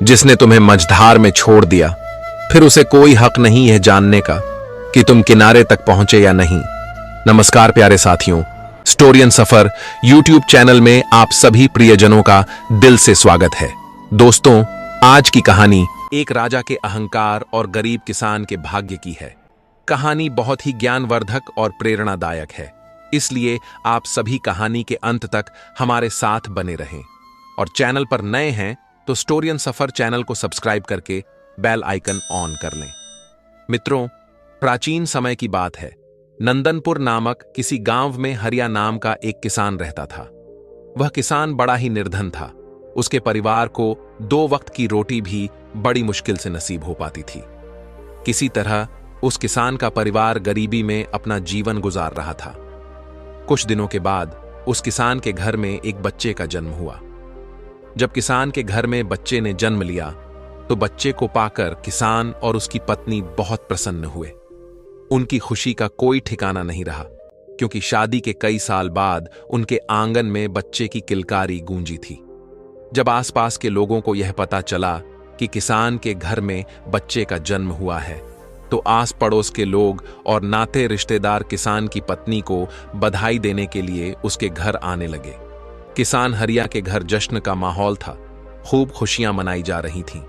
जिसने तुम्हें मझधार में छोड़ दिया, फिर उसे कोई हक नहीं है जानने का कि तुम किनारे तक पहुंचे या नहीं। नमस्कार प्यारे साथियों, स्टोरियन सफर यूट्यूब चैनल में आप सभी प्रियजनों का दिल से स्वागत है। दोस्तों, आज की कहानी एक राजा के अहंकार और गरीब किसान के भाग्य की है। कहानी बहुत ही ज्ञानवर्धक और प्रेरणादायक है, इसलिए आप सभी कहानी के अंत तक हमारे साथ बने रहें। और चैनल पर नए हैं तो स्टोरियन सफर चैनल को सब्सक्राइब करके बेल आइकन ऑन कर लें। मित्रों, प्राचीन समय की बात है। नंदनपुर नामक किसी गांव में हरिया नाम का एक किसान रहता था। वह किसान बड़ा ही निर्धन था। उसके परिवार को 2 वक्त की रोटी भी बड़ी मुश्किल से नसीब हो पाती थी। किसी तरह उस किसान का परिवार गरीबी में अपना जीवन गुजार रहा था। कुछ दिनों के बाद उस किसान के घर में एक बच्चे का जन्म हुआ। जब किसान के घर में बच्चे ने जन्म लिया तो बच्चे को पाकर किसान और उसकी पत्नी बहुत प्रसन्न हुए। उनकी खुशी का कोई ठिकाना नहीं रहा, क्योंकि शादी के कई साल बाद उनके आंगन में बच्चे की किलकारी गूंजी थी। जब आसपास के लोगों को यह पता चला कि किसान के घर में बच्चे का जन्म हुआ है, तो आस पड़ोस के लोग और नाते रिश्तेदार किसान की पत्नी को बधाई देने के लिए उसके घर आने लगे। किसान हरिया के घर जश्न का माहौल था। खूब खुशियां मनाई जा रही थीं।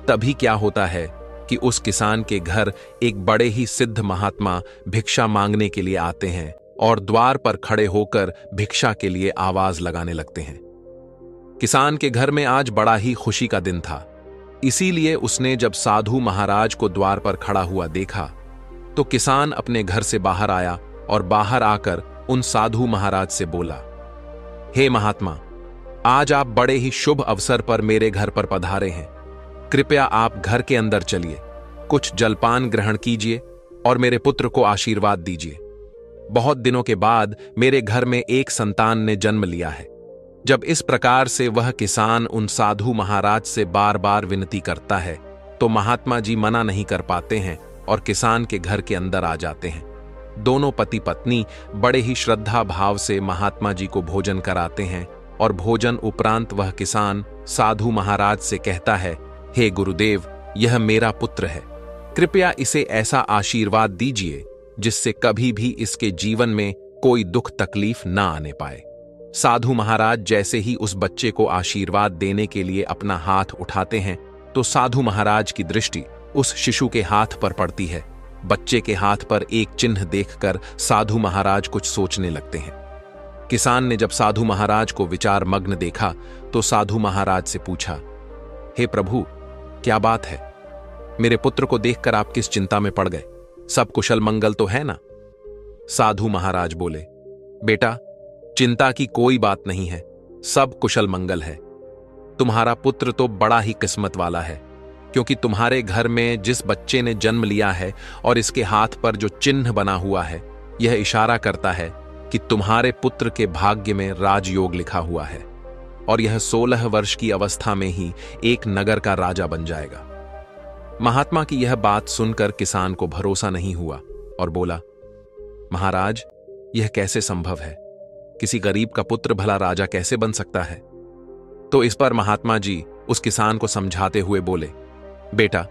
तभी क्या होता है कि उस किसान के घर एक बड़े ही सिद्ध महात्मा भिक्षा मांगने के लिए आते हैं और द्वार पर खड़े होकर भिक्षा के लिए आवाज लगाने लगते हैं। किसान के घर में आज बड़ा ही खुशी का दिन था, इसीलिए उसने जब साधु महाराज को द्वार पर खड़ा हुआ देखा तो किसान अपने घर से बाहर आया और बाहर आकर उन साधु महाराज से बोला, हे महात्मा, आज आप बड़े ही शुभ अवसर पर मेरे घर पर पधारे हैं। कृपया आप घर के अंदर चलिए, कुछ जलपान ग्रहण कीजिए और मेरे पुत्र को आशीर्वाद दीजिए। बहुत दिनों के बाद मेरे घर में एक संतान ने जन्म लिया है। जब इस प्रकार से वह किसान उन साधु महाराज से बार बार विनती करता है तो महात्मा जी मना नहीं कर पाते हैं और किसान के घर के अंदर आ जाते हैं। दोनों पति पत्नी बड़े ही श्रद्धा भाव से महात्मा जी को भोजन कराते हैं और भोजन उपरांत वह किसान साधु महाराज से कहता है, हे गुरुदेव, यह मेरा पुत्र है। कृपया इसे ऐसा आशीर्वाद दीजिए जिससे कभी भी इसके जीवन में कोई दुख तकलीफ ना आने पाए। साधु महाराज जैसे ही उस बच्चे को आशीर्वाद देने के लिए अपना हाथ उठाते हैं तो साधु महाराज की दृष्टि उस शिशु के हाथ पर पड़ती है। बच्चे के हाथ पर एक चिन्ह देखकर साधु महाराज कुछ सोचने लगते हैं। किसान ने जब साधु महाराज को विचार मग्न देखा तो साधु महाराज से पूछा, हे प्रभु, क्या बात है? मेरे पुत्र को देखकर आप किस चिंता में पड़ गए? सब कुशल मंगल तो है ना? साधु महाराज बोले, बेटा, चिंता की कोई बात नहीं है, सब कुशल मंगल है। तुम्हारा पुत्र तो बड़ा ही किस्मत वाला है, क्योंकि तुम्हारे घर में जिस बच्चे ने जन्म लिया है और इसके हाथ पर जो चिन्ह बना हुआ है, यह इशारा करता है कि तुम्हारे पुत्र के भाग्य में राजयोग लिखा हुआ है और यह 16 वर्ष की अवस्था में ही एक नगर का राजा बन जाएगा। महात्मा की यह बात सुनकर किसान को भरोसा नहीं हुआ और बोला, महाराज, यह कैसे संभव है? किसी गरीब का पुत्र भला राजा कैसे बन सकता है? तो इस पर महात्मा जी उस किसान को समझाते हुए बोले, बेटा,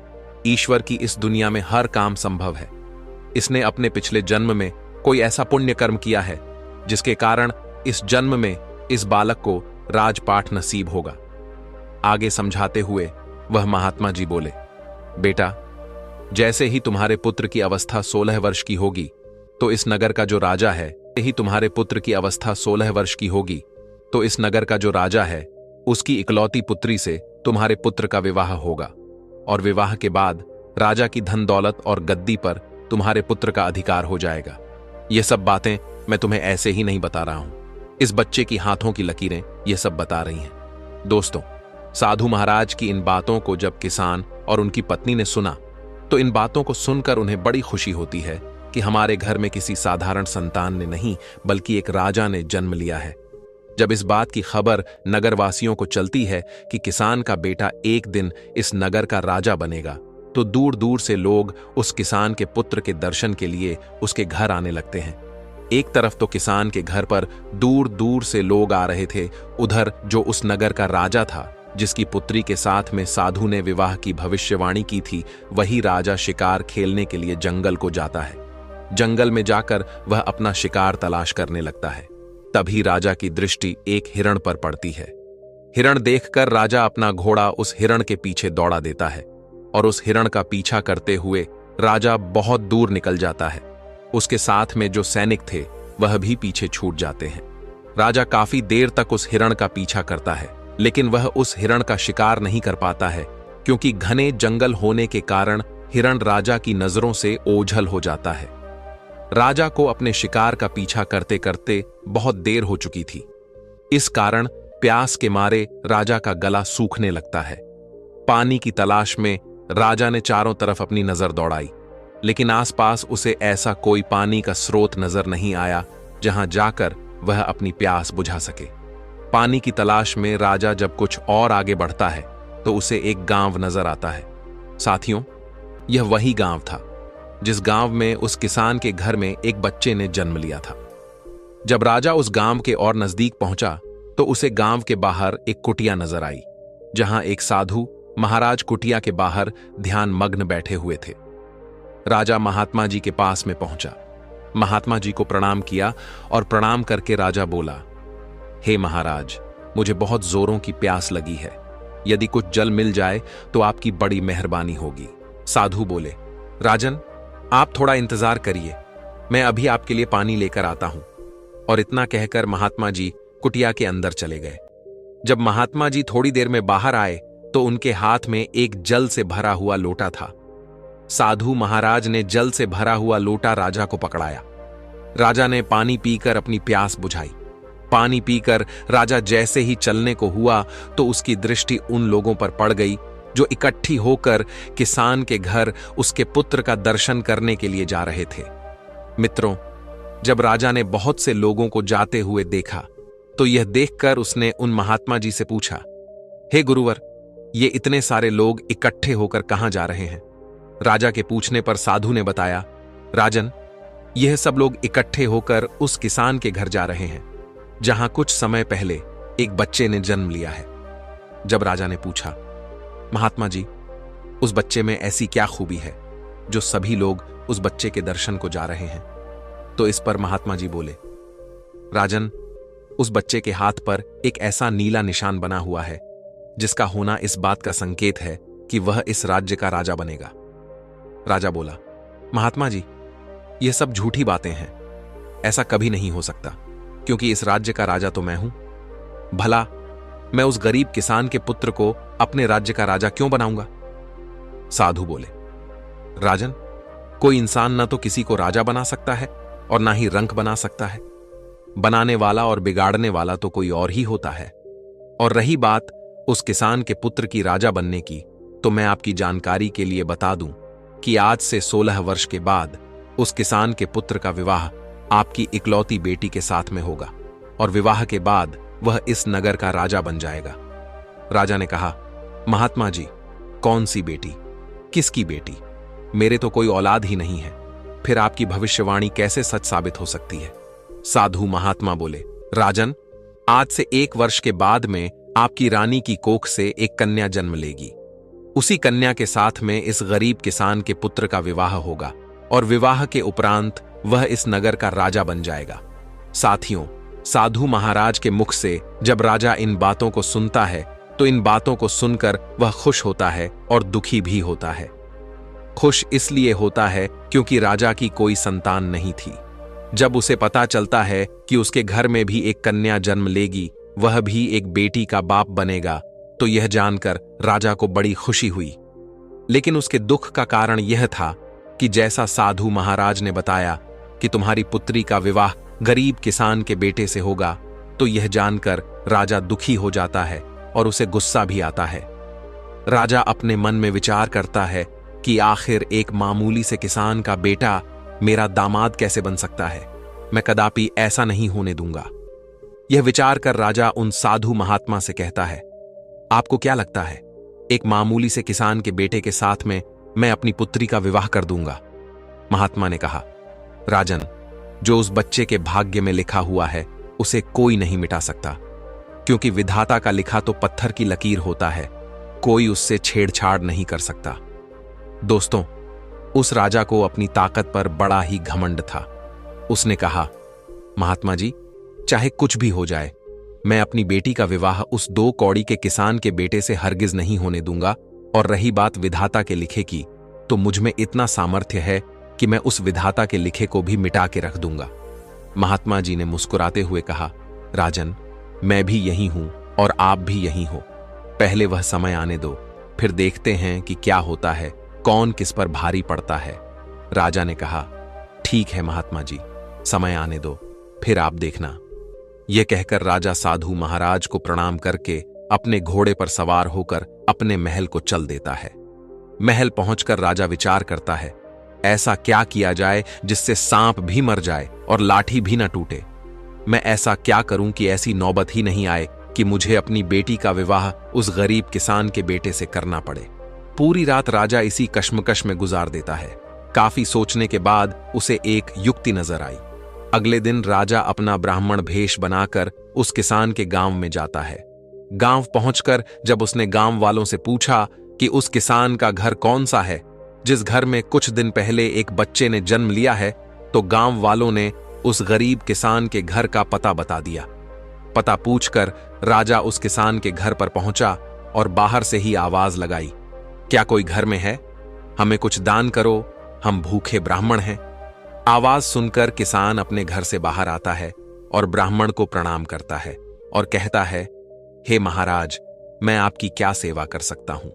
ईश्वर की इस दुनिया में हर काम संभव है। इसने अपने पिछले जन्म में कोई ऐसा पुण्य कर्म किया है जिसके कारण इस जन्म में इस बालक को राजपाठ नसीब होगा। आगे समझाते हुए वह महात्मा जी बोले, बेटा, जैसे ही तुम्हारे पुत्र की अवस्था 16 वर्ष की होगी तो इस नगर का जो राजा है, तुम्हारे पुत्र की अवस्था 16 वर्ष की होगी तो इस नगर का जो राजा है उसकी इकलौती पुत्री से तुम्हारे पुत्र का विवाह होगा और विवाह के बाद राजा की धन दौलत और गद्दी पर तुम्हारे पुत्र का अधिकार हो जाएगा। ये सब बातें मैं तुम्हें ऐसे ही नहीं बता रहा हूं, इस बच्चे की हाथों की लकीरें ये सब बता रही हैं। दोस्तों, साधु महाराज की इन बातों को जब किसान और उनकी पत्नी ने सुना तो इन बातों को सुनकर उन्हें बड़ी खुशी होती है कि हमारे घर में किसी साधारण संतान ने नहीं बल्कि एक राजा ने जन्म लिया है। जब इस बात की खबर नगरवासियों को चलती है कि किसान का बेटा एक दिन इस नगर का राजा बनेगा तो दूर दूर से लोग उस किसान के पुत्र के दर्शन के लिए उसके घर आने लगते हैं। एक तरफ तो किसान के घर पर दूर दूर से लोग आ रहे थे, उधर जो उस नगर का राजा था जिसकी पुत्री के साथ में साधु ने विवाह की भविष्यवाणी की थी, वही राजा शिकार खेलने के लिए जंगल को जाता है। जंगल में जाकर वह अपना शिकार तलाश करने लगता है। तभी राजा की दृष्टि एक हिरण पर पड़ती है। हिरण देखकर राजा अपना घोड़ा उस हिरण के पीछे दौड़ा देता है और उस हिरण का पीछा करते हुए राजा बहुत दूर निकल जाता है। उसके साथ में जो सैनिक थे वह भी पीछे छूट जाते हैं। राजा काफी देर तक उस हिरण का पीछा करता है, लेकिन वह उस हिरण का शिकार नहीं कर पाता है, क्योंकि घने जंगल होने के कारण हिरण राजा की नजरों से ओझल हो जाता है। राजा को अपने शिकार का पीछा करते करते बहुत देर हो चुकी थी। इस कारण प्यास के मारे राजा का गला सूखने लगता है। पानी की तलाश में राजा ने चारों तरफ अपनी नजर दौड़ाई, लेकिन आसपास उसे ऐसा कोई पानी का स्रोत नजर नहीं आया जहां जाकर वह अपनी प्यास बुझा सके। पानी की तलाश में राजा जब कुछ और आगे बढ़ता है तो उसे एक गांव नजर आता है। साथियों, यह वही गांव था जिस गांव में उस किसान के घर में एक बच्चे ने जन्म लिया था। जब राजा उस गांव के और नजदीक पहुंचा तो उसे गांव के बाहर एक कुटिया नजर आई, जहां एक साधु महाराज कुटिया के बाहर ध्यान मग्न बैठे हुए थे। राजा महात्मा जी के पास में पहुंचा, महात्मा जी को प्रणाम किया और प्रणाम करके राजा बोला, हे महाराज, मुझे बहुत जोरों की प्यास लगी है। यदि कुछ जल मिल जाए तो आपकी बड़ी मेहरबानी होगी। साधु बोले, राजन, आप थोड़ा इंतजार करिए, मैं अभी आपके लिए पानी लेकर आता हूं। और इतना कहकर महात्मा जी कुटिया के अंदर चले गए। जब महात्मा जी थोड़ी देर में बाहर आए तो उनके हाथ में एक जल से भरा हुआ लोटा था। साधु महाराज ने जल से भरा हुआ लोटा राजा को पकड़ाया। राजा ने पानी पीकर अपनी प्यास बुझाई। पानी पीकर राजा जैसे ही चलने को हुआ तो उसकी दृष्टि उन लोगों पर पड़ गई जो इकट्ठी होकर किसान के घर उसके पुत्र का दर्शन करने के लिए जा रहे थे। मित्रों, जब राजा ने बहुत से लोगों को जाते हुए देखा तो यह देखकर उसने उन महात्मा जी से पूछा, हे गुरुवर, ये इतने सारे लोग इकट्ठे होकर कहां जा रहे हैं? राजा के पूछने पर साधु ने बताया, राजन, यह सब लोग इकट्ठे होकर उस किसान के घर जा रहे हैं जहां कुछ समय पहले एक बच्चे ने जन्म लिया है। जब राजा ने पूछा, महात्मा जी, उस बच्चे में ऐसी क्या खूबी है जो सभी लोग उस बच्चे के दर्शन को जा रहे हैं? तो इस पर महात्मा जी बोले, राजन, उस बच्चे के हाथ पर एक ऐसा नीला निशान बना हुआ है जिसका होना इस बात का संकेत है कि वह इस राज्य का राजा बनेगा। राजा बोला, महात्मा जी, यह सब झूठी बातें हैं। ऐसा कभी नहीं हो सकता, क्योंकि इस राज्य का राजा तो मैं हूं। भला मैं उस गरीब किसान के पुत्र को अपने राज्य का राजा क्यों बनाऊंगा? साधु बोले, राजन, कोई इंसान न तो किसी को राजा बना सकता है और ना ही रंक बना सकता है। बनाने वाला और बिगाड़ने वाला तो कोई और ही होता है। और रही बात उस किसान के पुत्र की राजा बनने की, तो मैं आपकी जानकारी के लिए बता दूं कि आज से 16 वर्ष के बाद उस किसान के पुत्र का विवाह आपकी इकलौती बेटी के साथ में होगा और विवाह के बाद वह इस नगर का राजा बन जाएगा। राजा ने कहा, महात्मा जी, कौन सी बेटी? किसकी बेटी? मेरे तो कोई औलाद ही नहीं है, फिर आपकी भविष्यवाणी कैसे सच साबित हो सकती है? साधु महात्मा बोले, राजन, आज से 1 वर्ष के बाद में आपकी रानी की कोख से एक कन्या जन्म लेगी। उसी कन्या के साथ में इस गरीब किसान के पुत्र का विवाह होगा और विवाह के उपरांत वह इस नगर का राजा बन जाएगा। साथियों, साधु महाराज के मुख से जब राजा इन बातों को सुनता है तो इन बातों को सुनकर वह खुश होता है और दुखी भी होता है। खुश इसलिए होता है क्योंकि राजा की कोई संतान नहीं थी। जब उसे पता चलता है कि उसके घर में भी एक कन्या जन्म लेगी, वह भी एक बेटी का बाप बनेगा, तो यह जानकर राजा को बड़ी खुशी हुई। लेकिन उसके दुख का कारण यह था कि जैसा साधु महाराज ने बताया कि तुम्हारी पुत्री का विवाह गरीब किसान के बेटे से होगा, तो यह जानकर राजा दुखी हो जाता है और उसे गुस्सा भी आता है। राजा अपने मन में विचार करता है कि आखिर एक मामूली से किसान का बेटा मेरा दामाद कैसे बन सकता है? मैं कदापि ऐसा नहीं होने दूंगा। यह विचार कर राजा उन साधु महात्मा से कहता है, आपको क्या लगता है, एक मामूली से किसान के बेटे के साथ में मैं अपनी पुत्री का विवाह कर दूंगा? महात्मा ने कहा, राजन, जो उस बच्चे के भाग्य में लिखा हुआ है उसे कोई नहीं मिटा सकता। क्योंकि विधाता का लिखा तो पत्थर की लकीर होता है, कोई उससे छेड़छाड़ नहीं कर सकता। दोस्तों, उस राजा को अपनी ताकत पर बड़ा ही घमंड था। उसने कहा, महात्मा जी, चाहे कुछ भी हो जाए, मैं अपनी बेटी का विवाह उस 2 कौड़ी के किसान के बेटे से हरगिज नहीं होने दूंगा। और रही बात विधाता के लिखे की, तो मुझ में इतना सामर्थ्य है कि मैं उस विधाता के लिखे को भी मिटा के रख दूंगा। महात्मा जी ने मुस्कुराते हुए कहा, राजन, मैं भी यही हूं और आप भी यही हो। पहले वह समय आने दो, फिर देखते हैं कि क्या होता है, कौन किस पर भारी पड़ता है। राजा ने कहा, ठीक है महात्मा जी, समय आने दो, फिर आप देखना। यह कहकर राजा साधु महाराज को प्रणाम करके अपने घोड़े पर सवार होकर अपने महल को चल देता है। महल पहुंचकर राजा विचार करता है, ऐसा क्या किया जाए जिससे सांप भी मर जाए और लाठी भी न टूटे। मैं ऐसा क्या करूं कि ऐसी नौबत ही नहीं आए कि मुझे अपनी बेटी का विवाह उस गरीब किसान के बेटे से करना पड़े। पूरी रात राजा इसी कश्मकश में गुजार देता है। काफी सोचने के बाद उसे एक युक्ति नजर आई। अगले दिन राजा अपना ब्राह्मण भेष बनाकर उस किसान के गांव में जाता है। गांव पहुंचकर जब उसने गांव वालों से पूछा कि उस किसान का घर कौन सा है जिस घर में कुछ दिन पहले एक बच्चे ने जन्म लिया है, तो गांव वालों ने उस गरीब किसान के घर का पता बता दिया। पता पूछकर राजा उस किसान के घर पर पहुंचा और बाहर से ही आवाज लगाई, क्या कोई घर में है? हमें कुछ दान करो, हम भूखे ब्राह्मण हैं। आवाज सुनकर किसान अपने घर से बाहर आता है और ब्राह्मण को प्रणाम करता है और कहता है, हे महाराज, मैं आपकी क्या सेवा कर सकता हूं?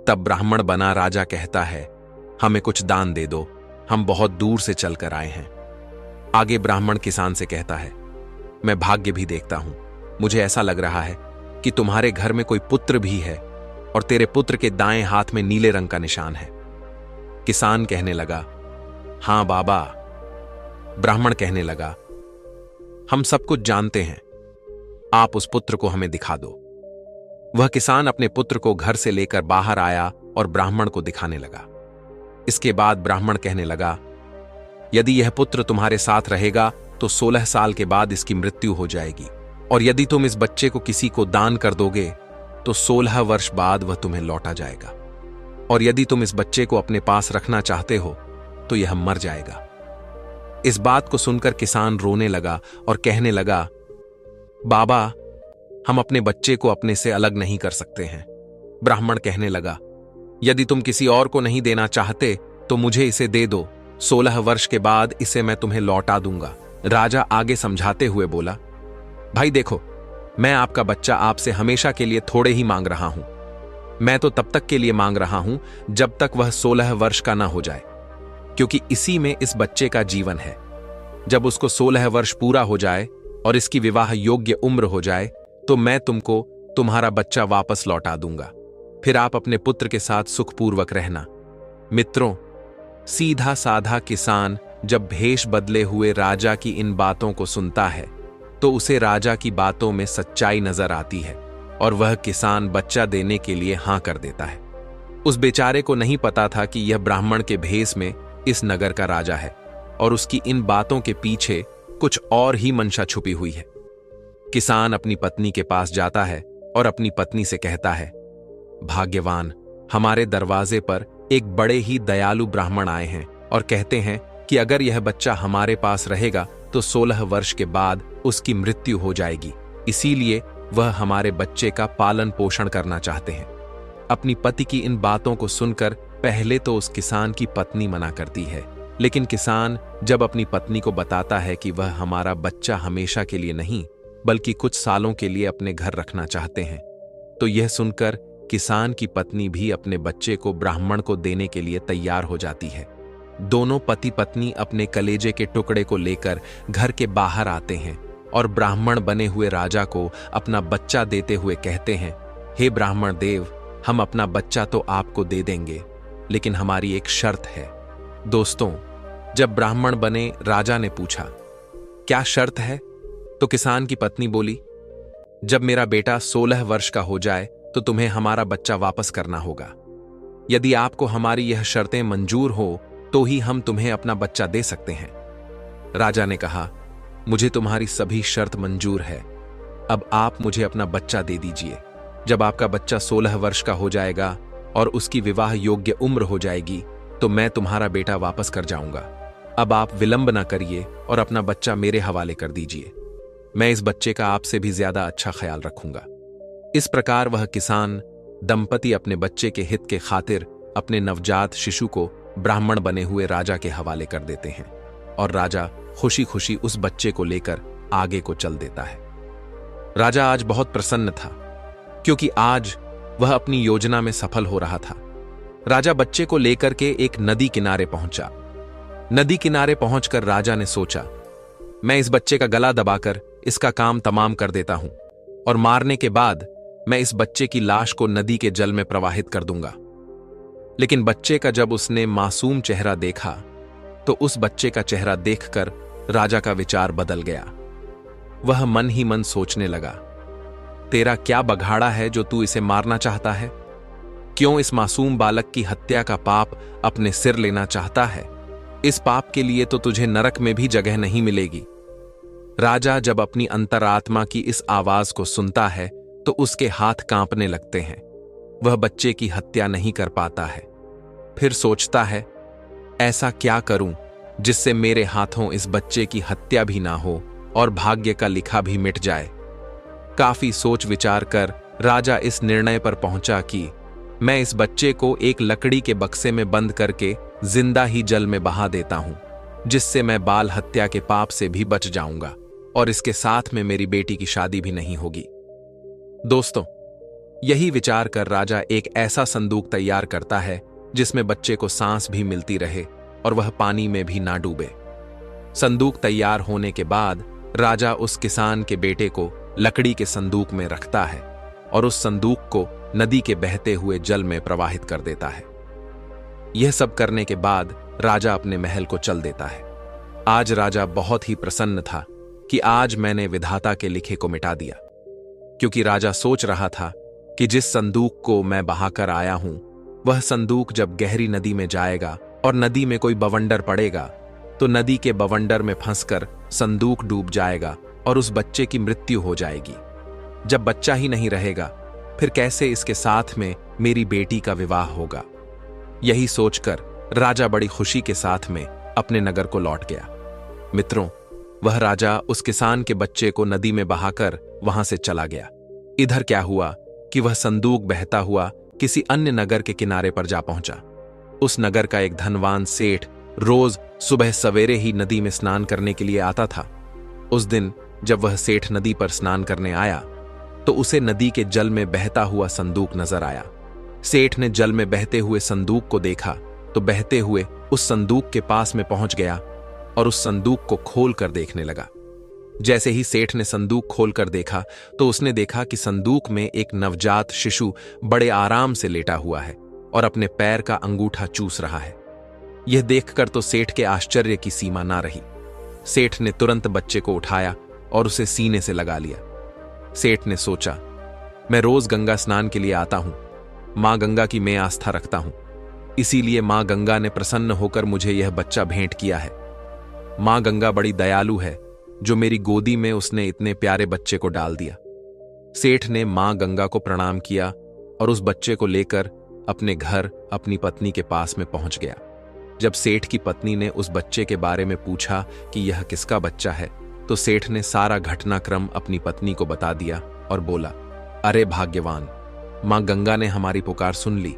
तब ब्राह्मण बना राजा कहता है, हमें कुछ दान दे दो, हम बहुत दूर से चलकर आए हैं। आगे ब्राह्मण किसान से कहता है, मैं भाग्य भी देखता हूं, मुझे ऐसा लग रहा है कि तुम्हारे घर में कोई पुत्र भी है और तेरे पुत्र के दाएं हाथ में नीले रंग का निशान है। किसान कहने लगा, हां बाबा। ब्राह्मण कहने लगा, हम सब कुछ जानते हैं, आप उस पुत्र को हमें दिखा दो। वह किसान अपने पुत्र को घर से लेकर बाहर आया और ब्राह्मण को दिखाने लगा। इसके बाद ब्राह्मण कहने लगा, यदि यह पुत्र तुम्हारे साथ रहेगा तो 16 साल के बाद इसकी मृत्यु हो जाएगी, और यदि तुम इस बच्चे को किसी को दान कर दोगे तो 16 वर्ष बाद वह तुम्हें लौटा जाएगा, और यदि तुम इस बच्चे को अपने पास रखना चाहते हो तो यह मर जाएगा। इस बात को सुनकर किसान रोने लगा और कहने लगा, बाबा, हम अपने बच्चे को अपने से अलग नहीं कर सकते हैं। ब्राह्मण कहने लगा, यदि तुम किसी और को नहीं देना चाहते तो मुझे इसे दे दो, 16 वर्ष के बाद इसे मैं तुम्हें लौटा दूंगा। राजा आगे समझाते हुए बोला, भाई देखो, मैं आपका बच्चा आपसे हमेशा के लिए थोड़े ही मांग रहा हूं। मैं तो तब तक के लिए मांग रहा हूं जब तक वह 16 वर्ष का ना हो जाए, क्योंकि इसी में इस बच्चे का जीवन है। जब उसको 16 वर्ष पूरा हो जाए और इसकी विवाह योग्य उम्र हो जाए तो मैं तुमको तुम्हारा बच्चा वापस लौटा दूंगा, फिर आप अपने पुत्र के साथ सुखपूर्वक रहना। मित्रों, सीधा साधा किसान जब भेष बदले हुए राजा की इन बातों को सुनता है तो उसे राजा की बातों में सच्चाई नजर आती है और वह किसान बच्चा देने के लिए हां कर देता है। उस बेचारे को नहीं पता था कि यह ब्राह्मण के भेष में इस नगर का राजा है और उसकी इन बातों के पीछे कुछ और ही मंशा छुपी हुई है। किसान अपनी पत्नी के पास जाता है और अपनी पत्नी से कहता है, भाग्यवान, हमारे दरवाजे पर एक बड़े ही दयालु ब्राह्मण आए हैं और कहते हैं कि अगर यह बच्चा हमारे पास रहेगा तो 16 वर्ष के बाद उसकी मृत्यु हो जाएगी, इसीलिए वह हमारे बच्चे का पालन पोषण करना चाहते हैं। अपनी पति की इन बातों को सुनकर पहले तो उस किसान की पत्नी मना करती है, लेकिन किसान जब अपनी पत्नी को बताता है कि वह हमारा बच्चा हमेशा के लिए नहीं बल्कि कुछ सालों के लिए अपने घर रखना चाहते हैं, तो यह सुनकर किसान की पत्नी भी अपने बच्चे को ब्राह्मण को देने के लिए तैयार हो जाती है। दोनों पति पत्नी अपने कलेजे के टुकड़े को लेकर घर के बाहर आते हैं और ब्राह्मण बने हुए राजा को अपना बच्चा देते हुए कहते हैं, हे ब्राह्मण देव, हम अपना बच्चा तो आपको दे देंगे, लेकिन हमारी एक शर्त है। दोस्तों, जब ब्राह्मण बने राजा ने पूछा, क्या शर्त है? तो किसान की पत्नी बोली, जब मेरा बेटा 16 वर्ष का हो जाए तो तुम्हें हमारा बच्चा वापस करना होगा। यदि आपको हमारी यह शर्तें मंजूर हो तो ही हम तुम्हें अपना बच्चा दे सकते हैं। राजा ने कहा, मुझे तुम्हारी सभी शर्त मंजूर है, अब आप मुझे अपना बच्चा दे दीजिए। जब आपका बच्चा 16 वर्ष का हो जाएगा और उसकी विवाह योग्य उम्र हो जाएगी तो मैं तुम्हारा बेटा वापस कर जाऊंगा। अब आप विलंब ना करिए और अपना बच्चा मेरे हवाले कर दीजिए। मैं इस बच्चे का आपसे भी ज्यादा अच्छा ख्याल रखूंगा। इस प्रकार वह किसान दंपति अपने बच्चे के हित के खातिर अपने नवजात शिशु को ब्राह्मण बने हुए राजा के हवाले कर देते हैं और राजा खुशी खुशी उस बच्चे को लेकर आगे को चल देता है। राजा आज बहुत प्रसन्न था क्योंकि आज वह अपनी योजना में सफल हो रहा था। राजा बच्चे को लेकर के एक नदी किनारे पहुंचा। नदी किनारे पहुंचकर राजा ने सोचा, मैं इस बच्चे का गला दबाकर इसका काम तमाम कर देता हूं और मारने के बाद मैं इस बच्चे की लाश को नदी के जल में प्रवाहित कर दूंगा। लेकिन बच्चे का जब उसने मासूम चेहरा देखा तो उस बच्चे का चेहरा देखकर राजा का विचार बदल गया। वह मन ही मन सोचने लगा, तेरा क्या बघाड़ा है जो तू इसे मारना चाहता है? क्यों इस मासूम बालक की हत्या का पाप अपने सिर लेना चाहता है? इस पाप के लिए तो तुझे नरक में भी जगह नहीं मिलेगी। राजा जब अपनी अंतरात्मा की इस आवाज को सुनता है तो उसके हाथ कांपने लगते हैं। वह बच्चे की हत्या नहीं कर पाता है। फिर सोचता है, ऐसा क्या करूं जिससे मेरे हाथों इस बच्चे की हत्या भी ना हो और भाग्य का लिखा भी मिट जाए। काफी सोच विचार कर राजा इस निर्णय पर पहुंचा कि मैं इस बच्चे को एक लकड़ी के बक्से में बंद करके जिंदा ही जल में बहा देता हूं, जिससे मैं बाल हत्या के पाप से भी बच जाऊंगा और इसके साथ में मेरी बेटी की शादी भी नहीं होगी। दोस्तों, यही विचार कर राजा एक ऐसा संदूक तैयार करता है जिसमें बच्चे को सांस भी मिलती रहे और वह पानी में भी ना डूबे। संदूक तैयार होने के बाद राजा उस किसान के बेटे को लकड़ी के संदूक में रखता है और उस संदूक को नदी के बहते हुए जल में प्रवाहित कर देता है। यह सब करने के बाद राजा अपने महल को चल देता है। आज राजा बहुत ही प्रसन्न था कि आज मैंने विधाता के लिखे को मिटा दिया, क्योंकि राजा सोच रहा था कि जिस संदूक को मैं बहाकर आया हूं वह संदूक जब गहरी नदी में जाएगा और नदी में कोई बवंडर पड़ेगा तो नदी के बवंडर में फंसकर संदूक डूब जाएगा और उस बच्चे की मृत्यु हो जाएगी। जब बच्चा ही नहीं रहेगा फिर कैसे इसके साथ में मेरी बेटी का विवाह होगा? यही सोचकर राजा बड़ी खुशी के साथ में अपने नगर को लौट गया। मित्रों, वह राजा उस किसान के बच्चे को नदी में बहाकर वहां से चला गया। इधर क्या हुआ कि वह संदूक बहता हुआ किसी अन्य नगर के किनारे पर जा पहुंचा। उस नगर का एक धनवान सेठ रोज सुबह सवेरे ही नदी में स्नान करने के लिए आता था। उस दिन जब वह सेठ नदी पर स्नान करने आया तो उसे नदी के जल में बहता हुआ संदूक नजर आया। सेठ ने जल में बहते हुए संदूक को देखा तो बहते हुए उस संदूक के पास में पहुंच गया और उस संदूक को खोल कर देखने लगा। जैसे ही सेठ ने संदूक खोलकर देखा तो उसने देखा कि संदूक में एक नवजात शिशु बड़े आराम से लेटा हुआ है और अपने पैर का अंगूठा चूस रहा है। यह देखकर तो सेठ के आश्चर्य की सीमा ना रही। सेठ ने तुरंत बच्चे को उठाया और उसे सीने से लगा लिया। सेठ ने सोचा, मैं रोज गंगा स्नान के लिए आता हूं, मां गंगा की मैं आस्था रखता हूं, इसीलिए मां गंगा ने प्रसन्न होकर मुझे यह बच्चा भेंट किया है। मां गंगा बड़ी दयालु है जो मेरी गोदी में उसने इतने प्यारे बच्चे को डाल दिया। सेठ ने मां गंगा को प्रणाम किया और उस बच्चे को लेकर अपने घर अपनी पत्नी के पास में पहुंच गया। जब सेठ की पत्नी ने उस बच्चे के बारे में पूछा कि यह किसका बच्चा है तो सेठ ने सारा घटनाक्रम अपनी पत्नी को बता दिया और बोला, अरे भाग्यवान, मां गंगा ने हमारी पुकार सुन ली,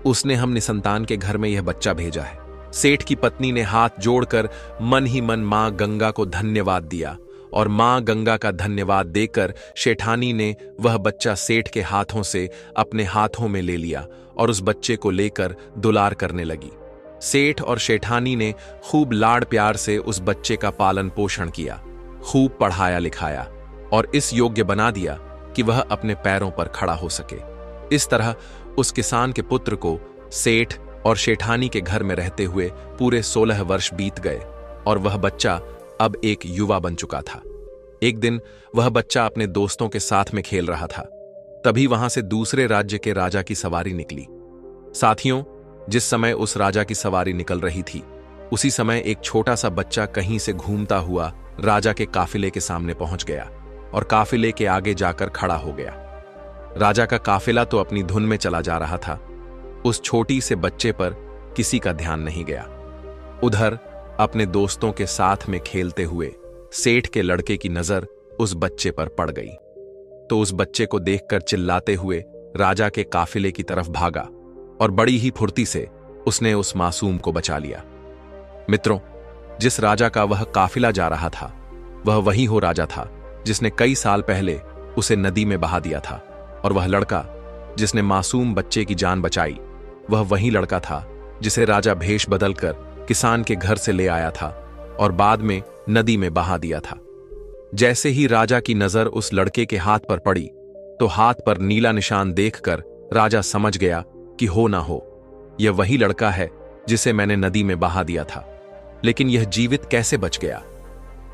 उसने हम निसंतान के घर में यह बच्चा भेजा है। सेठ की पत्नी ने हाथ जोड़कर मन ही मन मां गंगा को धन्यवाद दिया और मां गंगा का धन्यवाद देकर शेठानी ने वह बच्चा सेठ के हाथों से अपने हाथों में ले लिया और उस बच्चे को लेकर दुलार करने लगी। सेठ और शेठानी ने खूब लाड़ प्यार से उस बच्चे का पालन पोषण किया, खूब पढ़ाया लिखाया और इस योग्य बना दिया कि वह अपने पैरों पर खड़ा हो सके। इस तरह उस किसान के पुत्र को सेठ और शेठानी के घर में रहते हुए पूरे 16 वर्ष बीत गए और वह बच्चा अब एक युवा बन चुका था। एक दिन वह बच्चा अपने दोस्तों के साथ में खेल रहा था। तभी वहां से दूसरे राज्य के राजा की सवारी निकली। साथियों, जिस समय उस राजा की सवारी निकल रही थी उसी समय एक छोटा सा बच्चा कहीं से घूमता हुआ राजा के काफिले के सामने पहुंच गया और काफिले के आगे जाकर खड़ा हो गया। राजा का काफिला तो अपनी धुन में चला जा रहा था। उस छोटी से बच्चे पर किसी का ध्यान नहीं गया। उधर अपने दोस्तों के साथ में खेलते हुए सेठ के लड़के की नजर उस बच्चे पर पड़ गई, तो उस बच्चे को देखकर चिल्लाते हुए राजा के काफिले की तरफ भागा और बड़ी ही फुर्ती से उसने उस मासूम को बचा लिया। मित्रों, जिस राजा का वह काफिला जा रहा था वह वही हो राजा था जिसने कई साल पहले उसे नदी में बहा दिया था, और वह लड़का जिसने मासूम बच्चे की जान बचाई वह वही लड़का था जिसे राजा भेष बदलकर किसान के घर से ले आया था और बाद में नदी में बहा दिया था। जैसे ही राजा की नजर उस लड़के के हाथ पर पड़ी तो हाथ पर नीला निशान देखकर राजा समझ गया कि हो ना हो यह वही लड़का है जिसे मैंने नदी में बहा दिया था। लेकिन यह जीवित कैसे बच गया?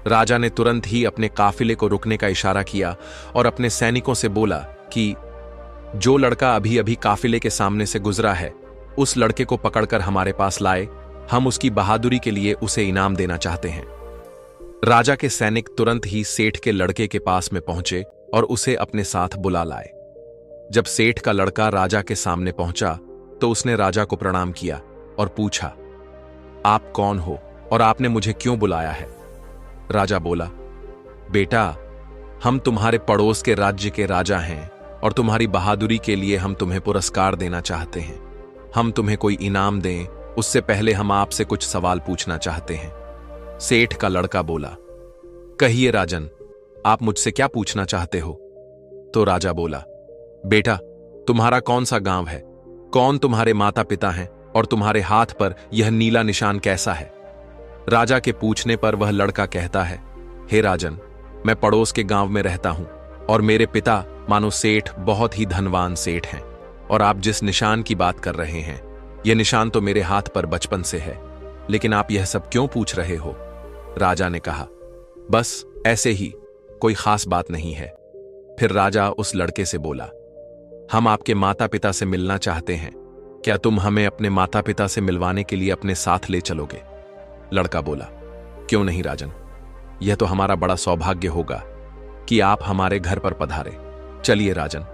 राजा ने तुरंत ही अपने काफिले को रुकने का इशारा किया और अपने सैनिकों से बोला कि जो लड़का अभी अभी काफिले के सामने से गुजरा है उस लड़के को पकड़कर हमारे पास लाए, हम उसकी बहादुरी के लिए उसे इनाम देना चाहते हैं। राजा के सैनिक तुरंत ही सेठ के लड़के के पास में पहुंचे और उसे अपने साथ बुला लाए। जब सेठ का लड़का राजा के सामने पहुंचा तो उसने राजा को प्रणाम किया और पूछा, आप कौन हो और आपने मुझे क्यों बुलाया है? राजा बोला, बेटा, हम तुम्हारे पड़ोस के राज्य के राजा हैं और तुम्हारी बहादुरी के लिए हम तुम्हें पुरस्कार देना चाहते हैं। हम तुम्हें कोई इनाम दें उससे पहले हम आपसे कुछ सवाल पूछना चाहते हैं। सेठ का लड़का बोला, कहिए राजन, आप मुझसे क्या पूछना चाहते हो? तो राजा बोला, बेटा, तुम्हारा कौन सा गांव है, कौन तुम्हारे माता पिता हैं और तुम्हारे हाथ पर यह नीला निशान कैसा है? राजा के पूछने पर वह लड़का कहता है, हे राजन, मैं पड़ोस के गांव में रहता हूं और मेरे पिता मानो सेठ बहुत ही धनवान सेठ हैं, और आप जिस निशान की बात कर रहे हैं यह निशान तो मेरे हाथ पर बचपन से है, लेकिन आप यह सब क्यों पूछ रहे हो? राजा ने कहा, बस ऐसे ही, कोई खास बात नहीं है। फिर राजा उस लड़के से बोला, हम आपके माता पिता से मिलना चाहते हैं, क्या तुम हमें अपने माता पिता से मिलवाने के लिए अपने साथ ले चलोगे? लड़का बोला, क्यों नहीं राजन, यह तो हमारा बड़ा सौभाग्य होगा कि आप हमारे घर पर पधारे। चलिए राजन,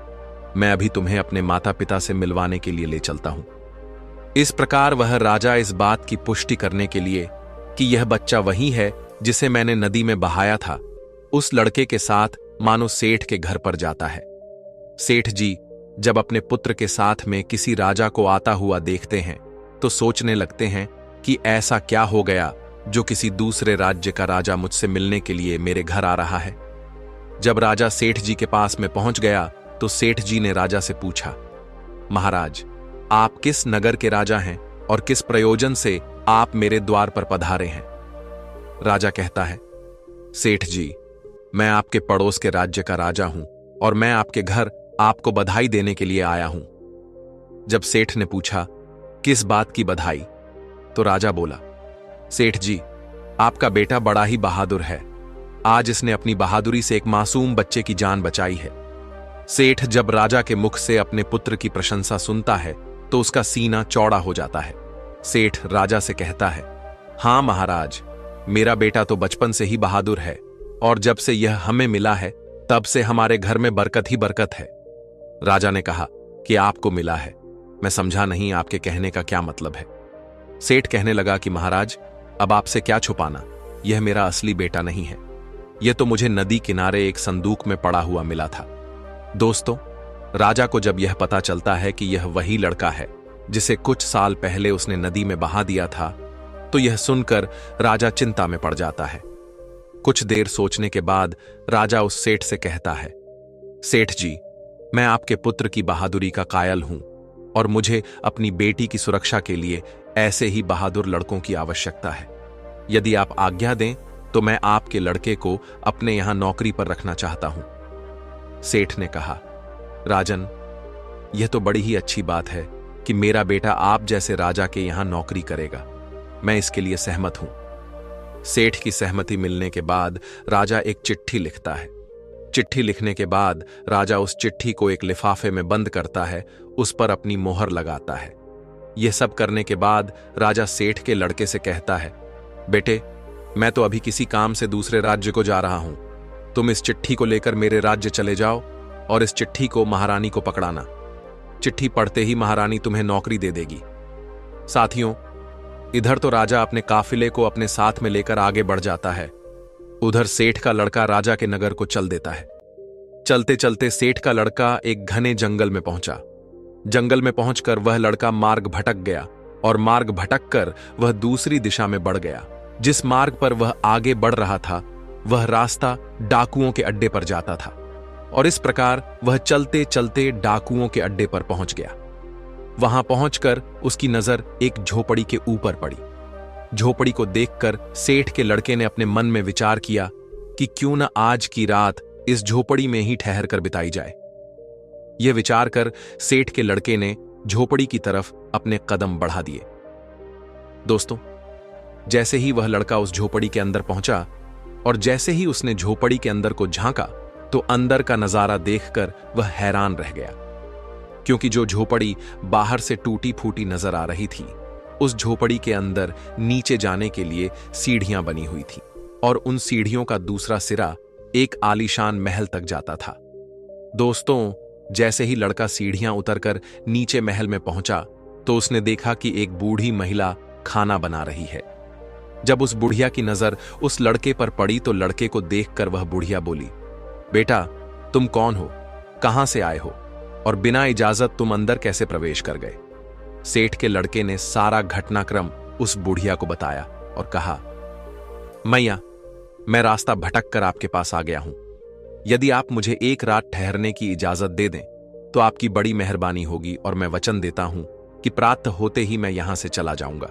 मैं अभी तुम्हें अपने माता पिता से मिलवाने के लिए ले चलता हूं। इस प्रकार वह राजा इस बात की पुष्टि करने के लिए कि यह बच्चा वही है जिसे मैंने नदी में बहाया था, उस लड़के के साथ मानो सेठ के घर पर जाता है। सेठ जी जब अपने पुत्र के साथ में किसी राजा को आता हुआ देखते हैं तो सोचने लगते हैं कि ऐसा क्या हो गया जो किसी दूसरे राज्य का राजा मुझसे मिलने के लिए मेरे घर आ रहा है। जब राजा सेठ जी के पास में पहुंच गया तो सेठ जी ने राजा से पूछा, महाराज, आप किस नगर के राजा हैं और किस प्रयोजन से आप मेरे द्वार पर पधारे हैं? राजा कहता है, सेठ जी, मैं आपके पड़ोस के राज्य का राजा हूं और मैं आपके घर आपको बधाई देने के लिए आया हूं। जब सेठ ने पूछा, किस बात की बधाई? तो राजा बोला, सेठ जी, आपका बेटा बड़ा ही बहादुर है, आज इसने अपनी बहादुरी से एक मासूम बच्चे की जान बचाई है। सेठ जब राजा के मुख से अपने पुत्र की प्रशंसा सुनता है तो उसका सीना चौड़ा हो जाता है। सेठ राजा से कहता है, हां महाराज, मेरा बेटा तो बचपन से ही बहादुर है और जब से यह हमें मिला है तब से हमारे घर में बरकत ही बरकत है। राजा ने कहा कि आपको मिला है, मैं समझा नहीं आपके कहने का क्या मतलब है। सेठ कहने लगा कि महाराज, अब आपसे क्या छुपाना, यह मेरा असली बेटा नहीं है, यह तो मुझे नदी किनारे एक संदूक में पड़ा हुआ मिला था। दोस्तों, राजा को जब यह पता चलता है कि यह वही लड़का है जिसे कुछ साल पहले उसने नदी में बहा दिया था तो यह सुनकर राजा चिंता में पड़ जाता है। कुछ देर सोचने के बाद राजा उस सेठ से कहता है, सेठ जी, मैं आपके पुत्र की बहादुरी का कायल हूं और मुझे अपनी बेटी की सुरक्षा के लिए ऐसे ही बहादुर लड़कों की आवश्यकता है। यदि आप आज्ञा दें तो मैं आपके लड़के को अपने यहां नौकरी पर रखना चाहता हूं। सेठ ने कहा, राजन, यह तो बड़ी ही अच्छी बात है कि मेरा बेटा आप जैसे राजा के यहां नौकरी करेगा, मैं इसके लिए सहमत हूं। सेठ की सहमति मिलने के बाद राजा एक चिट्ठी लिखता है। चिट्ठी लिखने के बाद राजा उस चिट्ठी को एक लिफाफे में बंद करता है, उस पर अपनी मोहर लगाता है। यह सब करने के बाद राजा सेठ के लड़के से कहता है, बेटे, मैं तो अभी किसी काम से दूसरे राज्य को जा रहा हूं, तुम इस चिट्ठी को लेकर मेरे राज्य चले जाओ और इस चिट्ठी को महारानी को पकड़ाना। चिट्ठी पढ़ते ही महारानी तुम्हें नौकरी दे देगी। साथियों, इधर तो राजा अपने काफिले को अपने साथ में लेकर आगे बढ़ जाता है, उधर सेठ का लड़का राजा के नगर को चल देता है। चलते चलते सेठ का लड़का एक घने जंगल में पहुंचा। जंगल में पहुंचकर वह लड़का मार्ग भटक गया और मार्ग भटक कर वह दूसरी दिशा में बढ़ गया। जिस मार्ग पर वह आगे बढ़ रहा था वह रास्ता डाकुओं के अड्डे पर जाता था और इस प्रकार वह चलते चलते डाकुओं के अड्डे पर पहुंच गया। वहां पहुंचकर उसकी नजर एक झोपड़ी के ऊपर पड़ी। झोपड़ी को देखकर सेठ के लड़के ने अपने मन में विचार किया कि क्यों न आज की रात इस झोपड़ी में ही ठहर कर बिताई जाए। यह विचार कर सेठ के लड़के ने झोपड़ी की तरफ अपने कदम बढ़ा दिए। दोस्तों, जैसे ही वह लड़का उस झोपड़ी के अंदर पहुंचा और जैसे ही उसने झोपड़ी के अंदर को झांका तो अंदर का नजारा देखकर वह हैरान रह गया, क्योंकि जो झोपड़ी बाहर से टूटी फूटी नजर आ रही थी, उस झोपड़ी के अंदर नीचे जाने के लिए सीढ़ियां बनी हुई थी और उन सीढ़ियों का दूसरा सिरा एक आलीशान महल तक जाता था। दोस्तों, जैसे ही लड़का सीढ़ियां उतरकर नीचे महल में पहुंचा तो उसने देखा कि एक बूढ़ी महिला खाना बना रही है। जब उस बुढ़िया की नजर उस लड़के पर पड़ी तो लड़के को देखकर वह बुढ़िया बोली, बेटा, तुम कौन हो, कहां से आए हो और बिना इजाजत तुम अंदर कैसे प्रवेश कर गए? सेठ के लड़के ने सारा घटनाक्रम उस बुढ़िया को बताया और कहा, मैया, मैं रास्ता भटक कर आपके पास आ गया हूं। यदि आप मुझे एक रात ठहरने की इजाजत दे दें तो आपकी बड़ी मेहरबानी होगी और मैं वचन देता हूं कि प्रातः होते ही मैं यहां से चला जाऊंगा।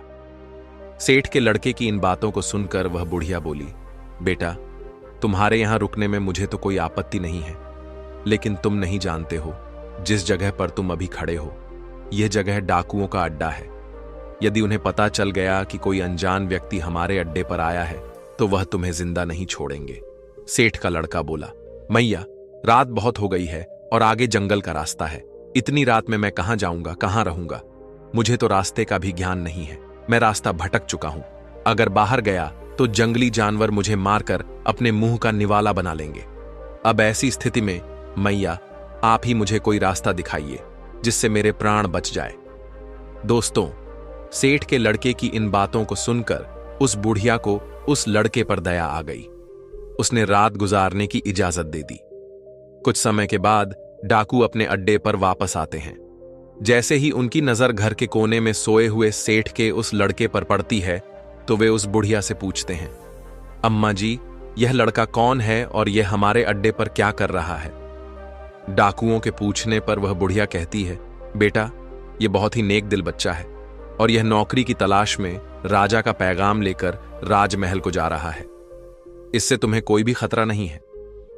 सेठ के लड़के की इन बातों को सुनकर वह बुढ़िया बोली, बेटा, तुम्हारे यहां रुकने में मुझे तो कोई आपत्ति नहीं है, लेकिन तुम नहीं जानते हो जिस जगह पर तुम अभी खड़े हो यह जगह डाकुओं का अड्डा है। यदि उन्हें पता चल गया कि कोई अनजान व्यक्ति हमारे अड्डे पर आया है तो वह तुम्हें जिंदा नहीं छोड़ेंगे। सेठ का लड़का बोला, मैया, रात बहुत हो गई है और आगे जंगल का रास्ता है। इतनी रात में मैं कहां जाऊंगा, कहां रहूंगा? मुझे तो रास्ते का भी ज्ञान नहीं है। मैं रास्ता भटक चुका हूं। अगर बाहर गया तो जंगली जानवर मुझे मारकर अपने मुंह का निवाला बना लेंगे। अब ऐसी स्थिति में मैया, आप ही मुझे कोई रास्ता दिखाइए जिससे मेरे प्राण बच जाए। दोस्तों, सेठ के लड़के की इन बातों को सुनकर उस बुढ़िया को उस लड़के पर दया आ गई। उसने रात गुजारने की इजाजत दे दी। कुछ समय के बाद डाकू अपने अड्डे पर वापस आते हैं। जैसे ही उनकी नजर घर के कोने में सोए हुए सेठ के उस लड़के पर पड़ती है तो वे उस बुढ़िया से पूछते हैं, अम्मा जी, यह लड़का कौन है और यह हमारे अड्डे पर क्या कर रहा है? डाकुओं के पूछने पर वह बुढ़िया कहती है, बेटा, यह बहुत ही नेक दिल बच्चा है और यह नौकरी की तलाश में राजा का पैगाम लेकर राजमहल को जा रहा है। इससे तुम्हें कोई भी खतरा नहीं है।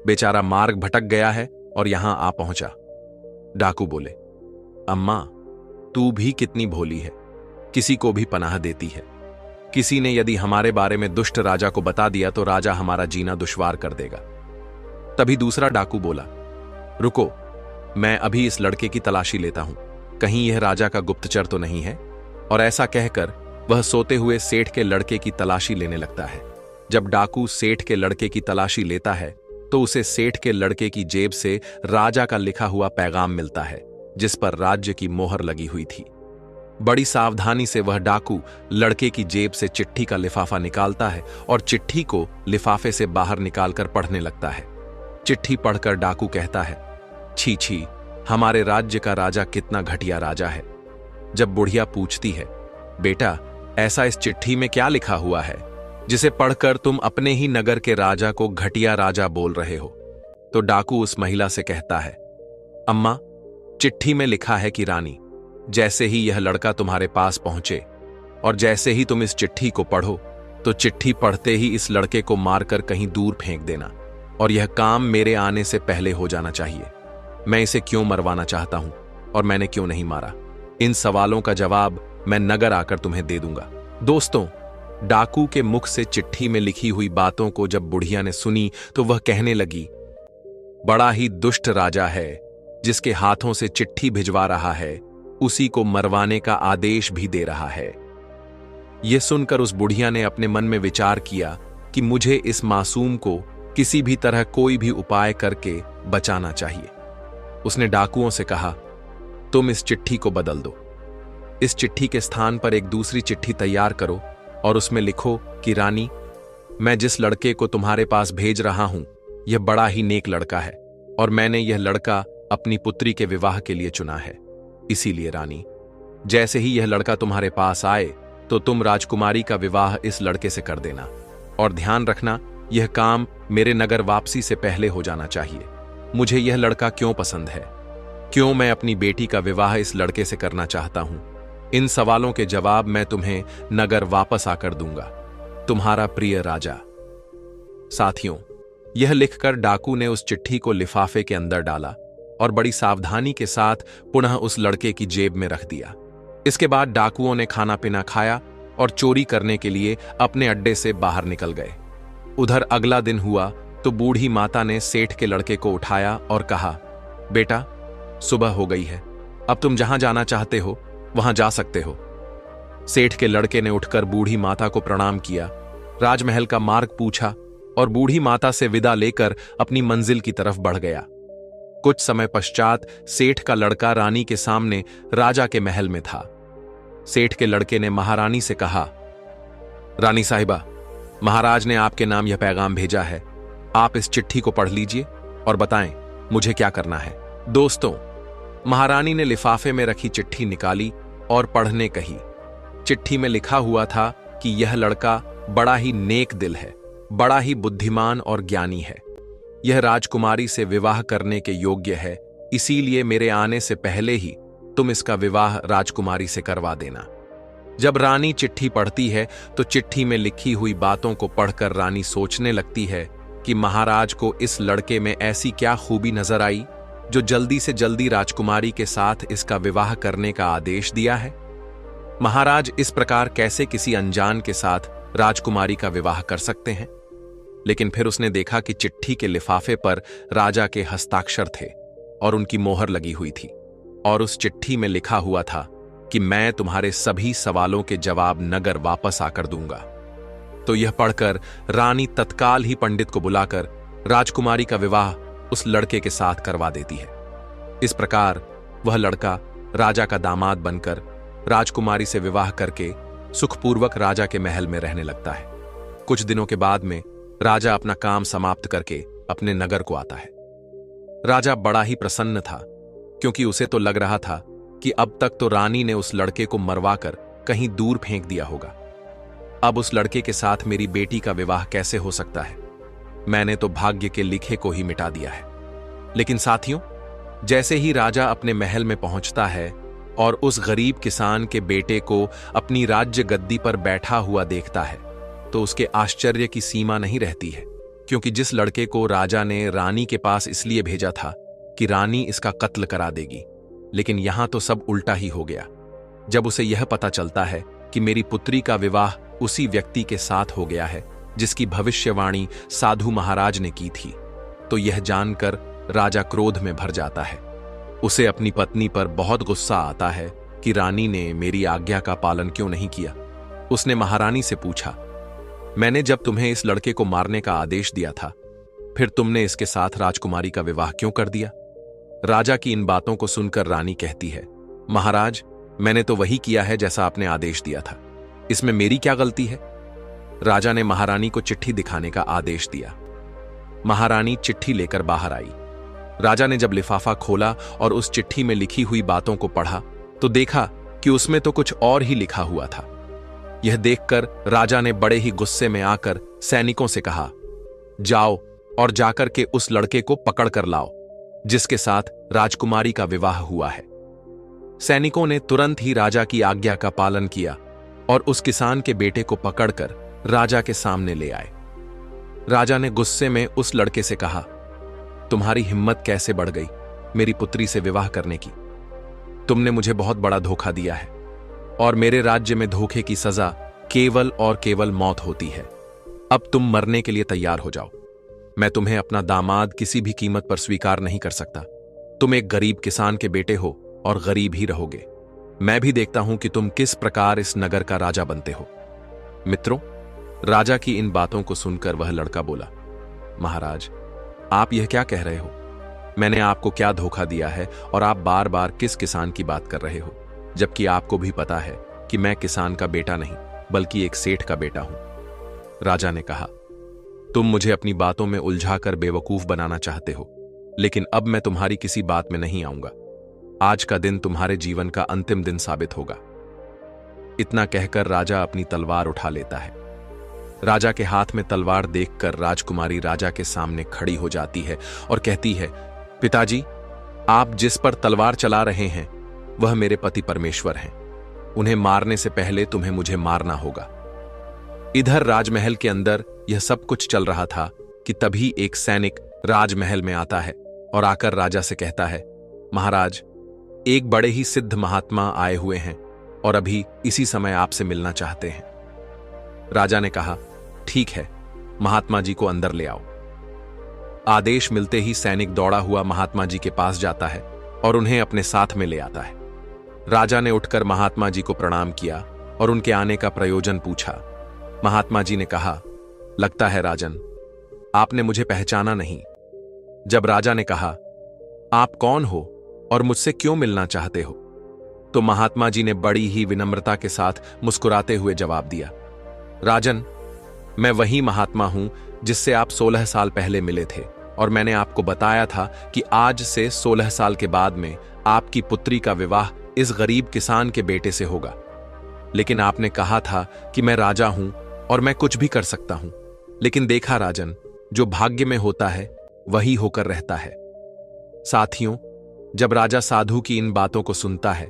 बेचारा मार्ग भटक गया है और यहां आ पहुंचा। डाकू बोले, अम्मा, तू भी कितनी भोली है, किसी को भी पनाह देती है। किसी ने यदि हमारे बारे में दुष्ट राजा को बता दिया तो राजा हमारा जीना दुश्वार कर देगा। तभी दूसरा डाकू बोला, रुको, मैं अभी इस लड़के की तलाशी लेता हूं, कहीं यह राजा का गुप्तचर तो नहीं है। और ऐसा कहकर वह सोते हुए सेठ के लड़के की तलाशी लेने लगता है। जब डाकू सेठ के लड़के की तलाशी लेता है तो उसे सेठ के लड़के की जेब से राजा का लिखा हुआ पैगाम मिलता है जिस पर राज्य की मोहर लगी हुई थी। बड़ी सावधानी से वह डाकू लड़के की जेब से चिट्ठी का लिफाफा निकालता है और चिट्ठी को लिफाफे से बाहर निकालकर पढ़ने लगता है। चिट्ठी पढ़कर डाकू कहता है, छी छी, हमारे राज्य का राजा कितना घटिया राजा है। जब बुढ़िया पूछती है, बेटा, ऐसा इस चिट्ठी में क्या लिखा हुआ है जिसे पढ़कर तुम अपने ही नगर के राजा को घटिया राजा बोल रहे हो? तो डाकू उस महिला से कहता है, अम्मा, चिट्ठी में लिखा है कि रानी, जैसे ही यह लड़का तुम्हारे पास पहुंचे और जैसे ही तुम इस चिट्ठी को पढ़ो तो चिट्ठी पढ़ते ही इस लड़के को मारकर कहीं दूर फेंक देना और यह काम मेरे आने से पहले हो जाना चाहिए। मैं इसे क्यों मरवाना चाहता हूं और मैंने क्यों नहीं मारा, इन सवालों का जवाब मैं नगर आकर तुम्हें दे दूंगा। दोस्तों, डाकू के मुख से चिट्ठी में लिखी हुई बातों को जब बुढ़िया ने सुनी तो वह कहने लगी, बड़ा ही दुष्ट राजा है, जिसके हाथों से चिट्ठी भिजवा रहा है उसी को मरवाने का आदेश भी दे रहा है। यह सुनकर उस बुढ़िया ने अपने मन में विचार किया कि मुझे इस मासूम को किसी भी तरह कोई भी उपाय करके बचाना चाहिए। उसने डाकुओं से कहा, तुम इस चिट्ठी को बदल दो। इस चिट्ठी के स्थान पर एक दूसरी चिट्ठी तैयार करो और उसमें लिखो कि रानी, मैं जिस लड़के को तुम्हारे पास भेज रहा हूं यह बड़ा ही नेक लड़का है और मैंने यह लड़का अपनी पुत्री के विवाह के लिए चुना है। इसीलिए रानी, जैसे ही यह लड़का तुम्हारे पास आए तो तुम राजकुमारी का विवाह इस लड़के से कर देना और ध्यान रखना यह काम मेरे नगर वापसी से पहले हो जाना चाहिए। मुझे यह लड़का क्यों पसंद है, क्यों मैं अपनी बेटी का विवाह इस लड़के से करना चाहता हूं, इन सवालों के जवाब मैं तुम्हें नगर वापस आकर दूंगा। तुम्हारा प्रिय राजा। साथियों, यह लिखकर डाकू ने उस चिट्ठी को लिफाफे के अंदर डाला और बड़ी सावधानी के साथ पुनः उस लड़के की जेब में रख दिया। इसके बाद डाकुओं ने खाना पीना खाया और चोरी करने के लिए अपने अड्डे से बाहर निकल गए। उधर अगला दिन हुआ तो बूढ़ी माता ने सेठ के लड़के को उठाया और कहा, बेटा, सुबह हो गई है, अब तुम जहां जाना चाहते हो वहां जा सकते हो। सेठ के लड़के ने उठकर बूढ़ी माता को प्रणाम किया, राजमहल का मार्ग पूछा और बूढ़ी माता से विदा लेकर अपनी मंजिल की तरफ बढ़ गया। कुछ समय पश्चात सेठ का लड़का रानी के सामने राजा के महल में था। सेठ के लड़के ने महारानी से कहा, रानी साहिबा, महाराज ने आपके नाम यह पैगाम भेजा है, आप इस चिट्ठी को पढ़ लीजिए और बताएं मुझे क्या करना है। दोस्तों, महारानी ने लिफाफे में रखी चिट्ठी निकाली और पढ़ने कही। चिट्ठी में लिखा हुआ था कि यह लड़का बड़ा ही नेक दिल है, बड़ा ही बुद्धिमान और ज्ञानी है। यह राजकुमारी से विवाह करने के योग्य है, इसीलिए मेरे आने से पहले ही तुम इसका विवाह राजकुमारी से करवा देना। जब रानी चिट्ठी पढ़ती है तो चिट्ठी में लिखी हुई बातों को पढ़कर रानी सोचने लगती है कि महाराज को इस लड़के में ऐसी क्या खूबी नजर आई जो जल्दी से जल्दी राजकुमारी के साथ इसका विवाह करने का आदेश दिया है। महाराज इस प्रकार कैसे किसी अनजान के साथ राजकुमारी का विवाह कर सकते हैं। लेकिन फिर उसने देखा कि चिट्ठी के लिफाफे पर राजा के हस्ताक्षर थे और उनकी मोहर लगी हुई थी और उस चिट्ठी में लिखा हुआ था कि मैं तुम्हारे सभी सवालों के जवाब नगर वापस आकर दूंगा। तो यह पढ़कर रानी तत्काल ही पंडित को बुलाकर राजकुमारी का विवाह उस लड़के के साथ करवा देती है। इस प्रकार वह लड़का राजा का दामाद बनकर राजकुमारी से विवाह करके सुखपूर्वक राजा के महल में रहने लगता है। कुछ दिनों के बाद में राजा अपना काम समाप्त करके अपने नगर को आता है। राजा बड़ा ही प्रसन्न था क्योंकि उसे तो लग रहा था कि अब तक तो रानी ने उस लड़के को मरवाकर कहीं दूर फेंक दिया होगा। अब उस लड़के के साथ मेरी बेटी का विवाह कैसे हो सकता है? मैंने तो भाग्य के लिखे को ही मिटा दिया है। लेकिन साथियों, जैसे ही राजा अपने महल में पहुंचता है और उस गरीब किसान के बेटे को अपनी राज्य गद्दी पर बैठा हुआ देखता है तो उसके आश्चर्य की सीमा नहीं रहती है, क्योंकि जिस लड़के को राजा ने रानी के पास इसलिए भेजा था कि रानी इसका कत्ल करा देगी, लेकिन यहां तो सब उल्टा ही हो गया। जब उसे यह पता चलता है कि मेरी पुत्री का विवाह उसी व्यक्ति के साथ हो गया है जिसकी भविष्यवाणी साधु महाराज ने की थी, तो यह जानकर राजा क्रोध में भर जाता है। उसे अपनी पत्नी पर बहुत गुस्सा आता है कि रानी ने मेरी आज्ञा का पालन क्यों नहीं किया। उसने महारानी से पूछा, मैंने जब तुम्हें इस लड़के को मारने का आदेश दिया था, फिर तुमने इसके साथ राजकुमारी का विवाह क्यों कर दिया? राजा की इन बातों को सुनकर रानी कहती है, महाराज, मैंने तो वही किया है जैसा आपने आदेश दिया था, इसमें मेरी क्या गलती है? राजा ने महारानी को चिट्ठी दिखाने का आदेश दिया। महारानी चिट्ठी लेकर बाहर आई। राजा ने जब लिफाफा खोला और उस चिट्ठी में लिखी हुई बातों को पढ़ा तो देखा कि उसमें तो कुछ और ही लिखा हुआ था। यह देखकर राजा ने बड़े ही गुस्से में आकर सैनिकों से कहा, जाओ और जाकर के उस लड़के को पकड़ कर लाओ जिसके साथ राजकुमारी का विवाह हुआ है। सैनिकों ने तुरंत ही राजा की आज्ञा का पालन किया और उस किसान के बेटे को पकड़कर राजा के सामने ले आए। राजा ने गुस्से में उस लड़के से कहा, तुम्हारी हिम्मत कैसे बढ़ गई मेरी पुत्री से विवाह करने की? तुमने मुझे बहुत बड़ा धोखा दिया है और मेरे राज्य में धोखे की सजा केवल और केवल मौत होती है। अब तुम मरने के लिए तैयार हो जाओ। मैं तुम्हें अपना दामाद किसी भी कीमत पर स्वीकार नहीं कर सकता। तुम एक गरीब किसान के बेटे हो और गरीब ही रहोगे। मैं भी देखता हूं कि तुम किस प्रकार इस नगर का राजा बनते हो। मित्रों, राजा की इन बातों को सुनकर वह लड़का बोला, महाराज, आप यह क्या कह रहे हो? मैंने आपको क्या धोखा दिया है और आप बार बार किस किसान की बात कर रहे हो, जबकि आपको भी पता है कि मैं किसान का बेटा नहीं बल्कि एक सेठ का बेटा हूं। राजा ने कहा, तुम मुझे अपनी बातों में उलझाकर बेवकूफ बनाना चाहते हो, लेकिन अब मैं तुम्हारी किसी बात में नहीं आऊंगा। आज का दिन तुम्हारे जीवन का अंतिम दिन साबित होगा। इतना कहकर राजा अपनी तलवार उठा लेता है। राजा के हाथ में तलवार देखकर राजकुमारी राजा के सामने खड़ी हो जाती है और कहती है, पिताजी, आप जिस पर तलवार चला रहे हैं वह मेरे पति परमेश्वर हैं। उन्हें मारने से पहले तुम्हें मुझे मारना होगा। इधर राजमहल के अंदर यह सब कुछ चल रहा था कि तभी एक सैनिक राजमहल में आता है और आकर राजा से कहता है, महाराज, एक बड़े ही सिद्ध महात्मा आए हुए हैं और अभी इसी समय आपसे मिलना चाहते हैं। राजा ने कहा, ठीक है, महात्मा जी को अंदर ले आओ। आदेश मिलते ही सैनिक दौड़ा हुआ महात्मा जी के पास जाता है और उन्हें अपने साथ में ले आता है। राजा ने उठकर महात्मा जी को प्रणाम किया और उनके आने का प्रयोजन पूछा। महात्मा जी ने कहा, लगता है राजन, आपने मुझे पहचाना नहीं। जब राजा ने कहा, आप कौन हो और मुझसे क्यों मिलना चाहते हो, तो महात्मा जी ने बड़ी ही विनम्रता के साथ मुस्कुराते हुए जवाब दिया, राजन, मैं वही महात्मा हूं जिससे आप 16 साल पहले मिले थे और मैंने आपको बताया था कि आज से 16 साल के बाद में आपकी पुत्री का विवाह इस गरीब किसान के बेटे से होगा। लेकिन आपने कहा था कि मैं राजा हूं और मैं कुछ भी कर सकता हूं, लेकिन देखा राजन, जो भाग्य में होता है वही होकर रहता है। साथियों, जब राजा साधु की इन बातों को सुनता है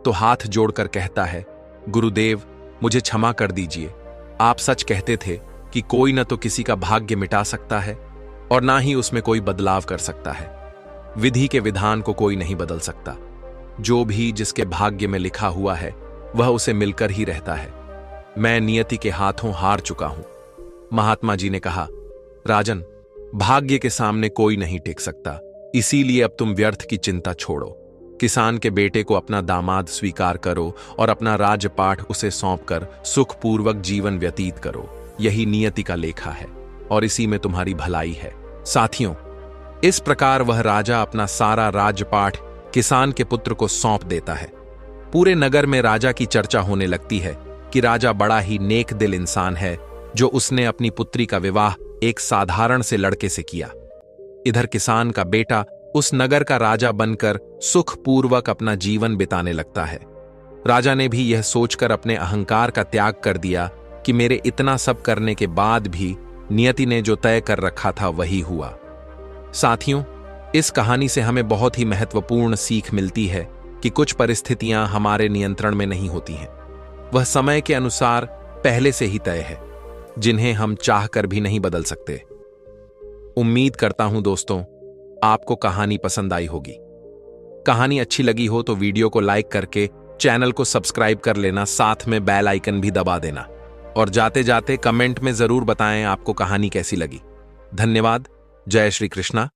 तो हाथ जोड़कर कहता है, गुरुदेव, मुझे क्षमा कर दीजिए। आप सच कहते थे कि कोई न तो किसी का भाग्य मिटा सकता है और ना ही उसमें कोई बदलाव कर सकता है। विधि के विधान को कोई नहीं बदल सकता। जो भी जिसके भाग्य में लिखा हुआ है वह उसे मिलकर ही रहता है। मैं नियति के हाथों हार चुका हूं। महात्मा जी ने कहा, राजन, भाग्य के सामने कोई नहीं टिक सकता, इसीलिए अब तुम व्यर्थ की चिंता छोड़ो। किसान के बेटे को अपना दामाद स्वीकार करो और अपना राजपाठ उसे सौंपकर सुखपूर्वक जीवन व्यतीत करो। यही नियति का लेखा है और इसी में तुम्हारी भलाई है। साथियों, इस प्रकार वह राजा अपना सारा राजपाठ किसान के पुत्र को सौंप देता है। पूरे नगर में राजा की चर्चा होने लगती है कि राजा बड़ा ही नेक दिल इंसान है, जो उसने अपनी पुत्री का विवाह एक साधारण से लड़के से किया। इधर किसान का बेटा उस नगर का राजा बनकर सुखपूर्वक अपना जीवन बिताने लगता है। राजा ने भी यह सोचकर अपने अहंकार का त्याग कर दिया कि मेरे इतना सब करने के बाद भी नियति ने जो तय कर रखा था वही हुआ। साथियों, इस कहानी से हमें बहुत ही महत्वपूर्ण सीख मिलती है कि कुछ परिस्थितियां हमारे नियंत्रण में नहीं होती हैं। वह समय के अनुसार पहले से ही तय है, जिन्हें हम चाहकर भी नहीं बदल सकते। उम्मीद करता हूं दोस्तों, आपको कहानी पसंद आई होगी। कहानी अच्छी लगी हो तो वीडियो को लाइक करके चैनल को सब्सक्राइब कर लेना, साथ में बेल आइकन भी दबा देना और जाते जाते कमेंट में जरूर बताएं आपको कहानी कैसी लगी। धन्यवाद। जय श्री कृष्णा।